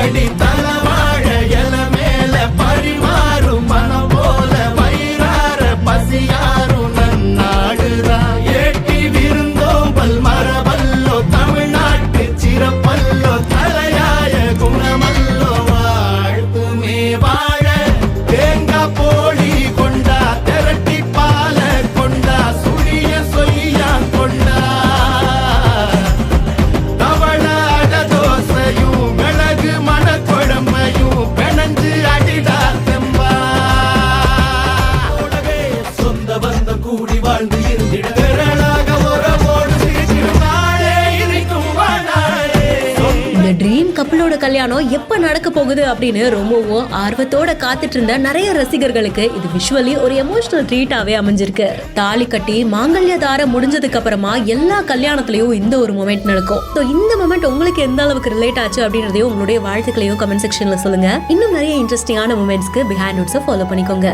அடி தலவாழ எல மேல பரிமாறும் மனம் போல வயிறார பசியாரும் நன்னாடுதா ஏட்டி விருந்தோம்பல் மரபல்லோ தமிழ்நாட்டு சிறப்பல்லோ தலையாய குணமல்லோ வாழ்த்துமே வாழ தேங்கா போலி கொண்டா திரட்டி பால கொண்டா சுழிய சொய்யா கொண்டா தவள அட தோசையும் மிளகு மணக்குழம்பையும் பிணைஞ்சு அடிடா தெம்பா உலகே சொந்த பந்தம் கூடி வாழ்ந்து இருந்திட திரளாக உறவோடு சிரிக்கும் நாளே இனிக்கும் வாழாளே. இந்த ட்ரீம் கப்பலோட கல்யாணம் எப்ப நடக்க போகுது அப்படின்னு ரொம்பவும் ஆர்வத்தோட காத்துட்டு இருந்த நிறைய ரசிகர்களுக்கு இது விஷுவலி ஒரு எமோஷனல் ட்ரீட்டாவே அமைஞ்சிருக்கு. தாலி கட்டி மாங்கல்ய தாரம் முடிஞ்சதுக்கு அப்புறமா எல்லா கல்யாணத்திலயும் இந்த ஒரு மொமெண்ட் நடக்கும். இந்த மொமெண்ட் உங்களுக்கு எந்த அளவுக்கு ரிலேட் ஆச்சு அப்படின்றதையும் உங்களுடைய வாழ்த்துக்களையும் கமெண்ட் செக்ஷன்ல சொல்லுங்க. இன்னும் நிறைய இன்ட்ரெஸ்டிங்கான மொமெண்ட்ஸ்க்கு பிஹைண்ட் நோட்ஸை ஃபாலோ பண்ணிக்கோங்க.